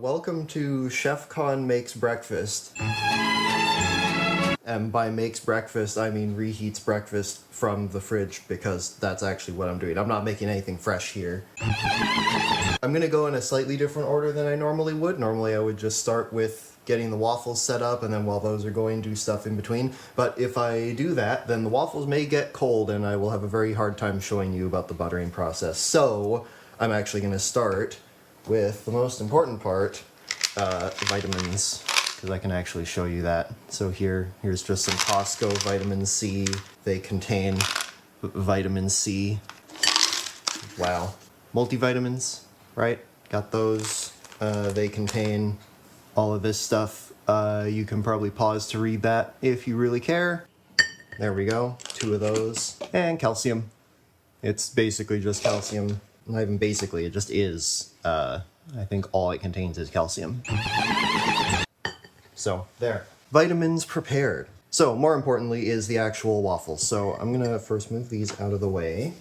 Welcome to Chefconn Makes Breakfast. And by makes breakfast, I mean reheats breakfast from the fridge, because that's actually what I'm doing. I'm not making anything fresh here. I'm gonna go in a slightly different order than I normally would. Normally I would just start with getting the waffles set up, and then while those are going, do stuff in between. But if I do that, then the waffles may get cold, and I will have a very hard time showing you about the buttering process. So I'm actually gonna start with the most important part, vitamins, because I can actually show you that. So here's just some Costco vitamin C. They contain vitamin C. Wow. Multivitamins, right? Got those. They contain all of this stuff. You can probably pause to read that if you really care. There we go, 2 of those. And calcium. It's basically just calcium. Not even basically, it just is. I think all it contains is calcium. So, there. Vitamins prepared. So, more importantly is the actual waffles. So, I'm gonna first move these out of the way.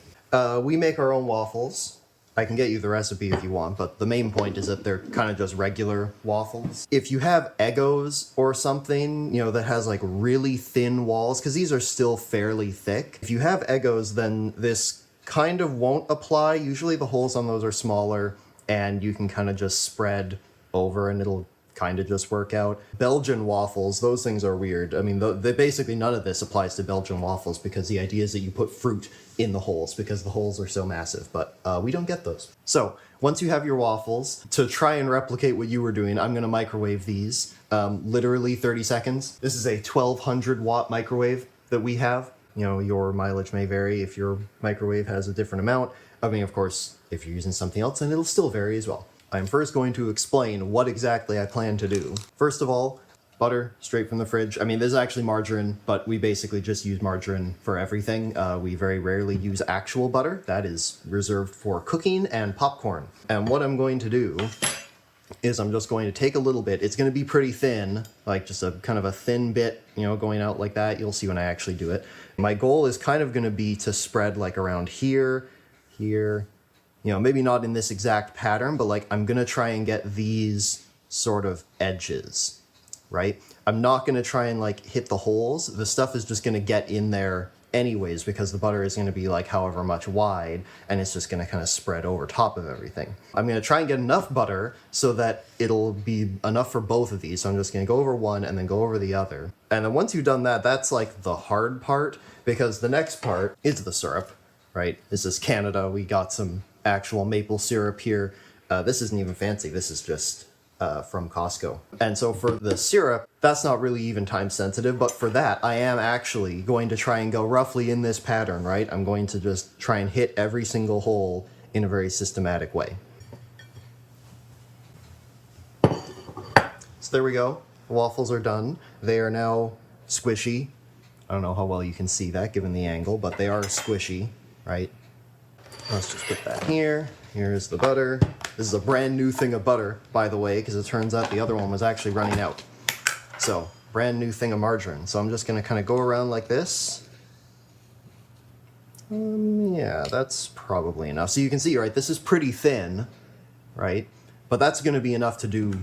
We make our own waffles. I can get you the recipe if you want, but the main point is that they're kind of just regular waffles. If you have Eggos or something, you know, that has like really thin walls, because these are still fairly thick. If you have Eggos, then this kind of won't apply. Usually the holes on those are smaller, and you can kind of just spread over and it'll kind of just work out. Belgian waffles, those things are weird. I mean, basically none of this applies to Belgian waffles, because the idea is that you put fruit in the holes because the holes are so massive, but we don't get those. So once you have your waffles, to try and replicate what you were doing, I'm gonna microwave these, literally 30 seconds. This is a 1200 watt microwave that we have. You know, your mileage may vary if your microwave has a different amount. I mean, of course, if you're using something else, then it'll still vary as well. I'm first going to explain what exactly I plan to do. First of all, butter straight from the fridge. I mean, this is actually margarine, but we basically just use margarine for everything. We very rarely use actual butter. That is reserved for cooking and popcorn. And what I'm going to do is I'm just going to take a little bit. It's going to be pretty thin, like just a kind of a thin bit, you know, going out like that. You'll see when I actually do it. My goal is kind of going to be to spread like around here, here, you know, maybe not in this exact pattern, but like I'm going to try and get these sort of edges, right? I'm not going to try and like hit the holes. The stuff is just going to get in there anyways, because the butter is going to be like however much wide, and it's just going to kind of spread over top of everything. I'm going to try and get enough butter so that it'll be enough for both of these. So I'm just going to go over one and then go over the other. And then once you've done that, that's like the hard part, because the next part is the syrup, right? This is Canada. We got some actual maple syrup here. This isn't even fancy. This is just from Costco. And so for the syrup, that's not really even time sensitive, but for that, I am actually going to try and go roughly in this pattern, right? I'm going to just try and hit every single hole in a very systematic way. So there we go. The waffles are done. They are now squishy. I don't know how well you can see that given the angle, but they are squishy, right? Let's just put that here. Here's the butter. This is a brand new thing of butter, by the way, because it turns out the other one was actually running out. So, brand new thing of margarine. So I'm just going to kind of go around like this. Yeah, that's probably enough. So you can see, right, this is pretty thin, right? But that's going to be enough to do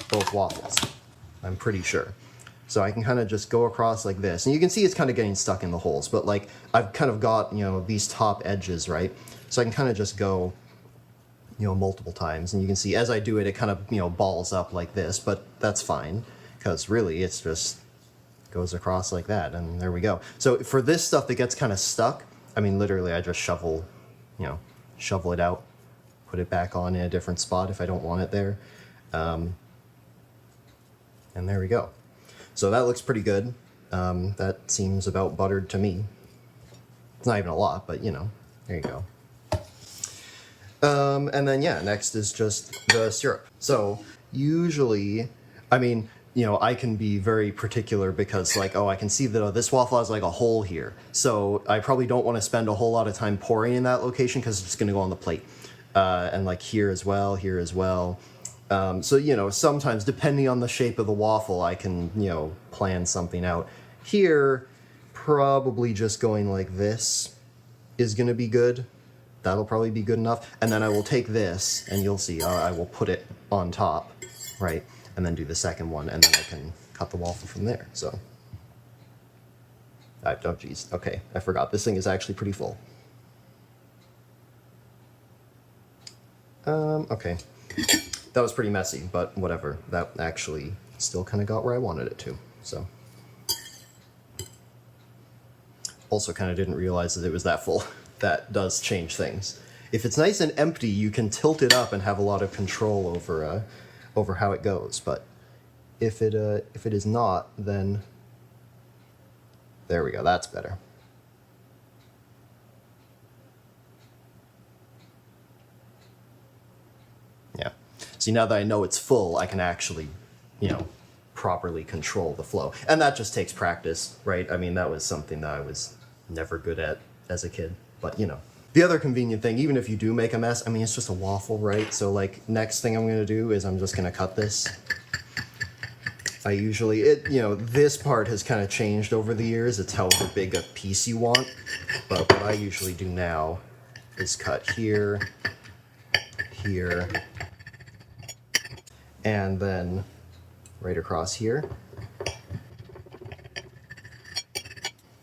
both waffles, I'm pretty sure. So I can kind of just go across like this. And you can see it's kind of getting stuck in the holes, but like I've kind of got, you know, these top edges, right? So I can kind of just go, you know, multiple times. And you can see as I do it, it kind of, you know, balls up like this, but that's fine, because really it's just goes across like that. And there we go. So for this stuff that gets kind of stuck, I mean, literally I just shovel it out, put it back on in a different spot if I don't want it there. And there we go. So that looks pretty good. That seems about buttered to me. It's not even a lot, but you know, there you go. And then yeah, next is just the syrup. So usually, I mean, you know, I can be very particular because like, oh, I can see that this waffle has like a hole here. So I probably don't want to spend a whole lot of time pouring in that location because it's just going to go on the plate. And like here as well, here as well. So, you know, sometimes depending on the shape of the waffle, I can, you know, plan something out. Here, probably just going like this is going to be good. That'll probably be good enough. And then I will take this, and you'll see, I will put it on top. right? And then do the second one, and then I can cut the waffle from there, so. Oh, geez, okay, I forgot. This thing is actually pretty full. Okay. That was pretty messy, but whatever. That actually still kind of got where I wanted it to, so. Also kind of didn't realize that it was that full. That does change things. If it's nice and empty, you can tilt it up and have a lot of control over how it goes, but if it is not, then there we go, that's better. Yeah. See, now that I know it's full, I can actually, properly control the flow. And that just takes practice, right? I mean, that was something that I was never good at as a kid, but The other convenient thing, even if you do make a mess, I mean, it's just a waffle, right? So like, next thing I'm gonna do is I'm just gonna cut this. I usually, this part has kind of changed over the years. It's however big a piece you want. But what I usually do now is cut here, here, and then right across here.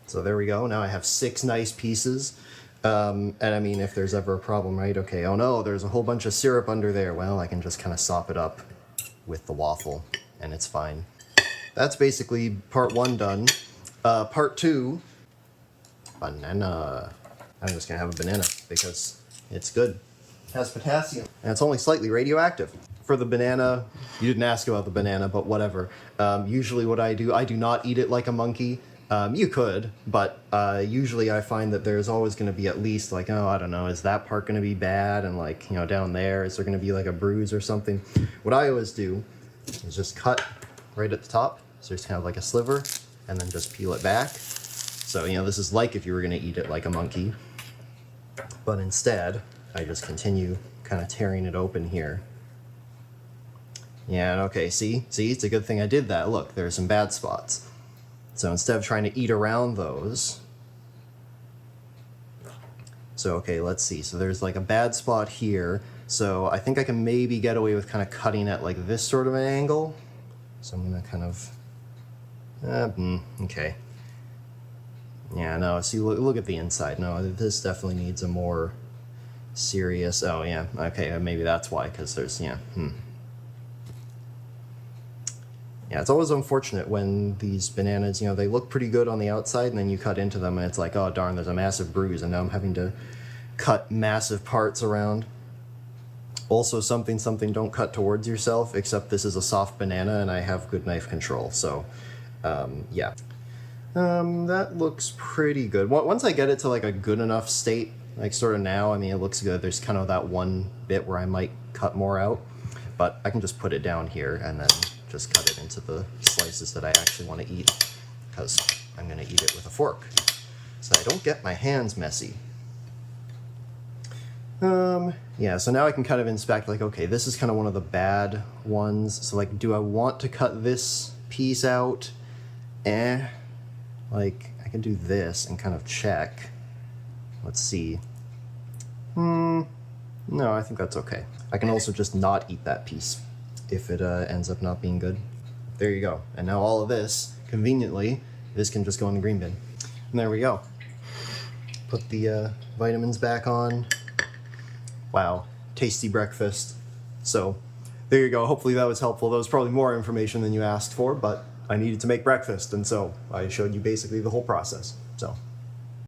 So there we go. Now I have 6 nice pieces. And I mean, if there's ever a problem, right? Okay, oh no, there's a whole bunch of syrup under there. Well, I can just kind of sop it up with the waffle, and it's fine. That's basically part 1 done. Part 2, banana. I'm just gonna have a banana because it's good. It has potassium, and it's only slightly radioactive. For the banana, you didn't ask about the banana, but whatever. Usually what I do not eat it like a monkey. You could, but usually I find that there's always going to be at least like, oh, I don't know, is that part going to be bad? And like, down there, is there going to be like a bruise or something? What I always do is just cut right at the top. So there's kind of like a sliver, and then just peel it back. So, this is like if you were going to eat it like a monkey. But instead, I just continue kind of tearing it open here. Yeah, okay, see, it's a good thing I did that. Look, there are some bad spots. So instead of trying to eat around those, so okay, let's see. So there's like a bad spot here. So I think I can maybe get away with kind of cutting at like this sort of an angle. So I'm gonna kind of, okay. Yeah, no, see, look at the inside. No, this definitely needs a more serious, oh yeah, okay, maybe that's why, because there's, Yeah, it's always unfortunate when these bananas, they look pretty good on the outside, and then you cut into them, and it's like, oh darn, there's a massive bruise, and now I'm having to cut massive parts around. Also, something, don't cut towards yourself, except this is a soft banana, and I have good knife control, so, yeah. That looks pretty good. Once I get it to like a good enough state, like sort of now, I mean, it looks good. There's kind of that one bit where I might cut more out, but I can just put it down here, and then just cut it into the slices that I actually want to eat, because I'm going to eat it with a fork, so I don't get my hands messy. Yeah, so now I can kind of inspect, like, okay, this is kind of one of the bad ones, so like, do I want to cut this piece out? Like, I can do this and kind of check. Let's see. No, I think that's okay. I can also just not eat that piece if it ends up not being good. There you go. And now all of this, conveniently, this can just go in the green bin. And there we go. Put the vitamins back on. Wow, tasty breakfast. So there you go. Hopefully that was helpful. That was probably more information than you asked for, but I needed to make breakfast, and so I showed you basically the whole process. So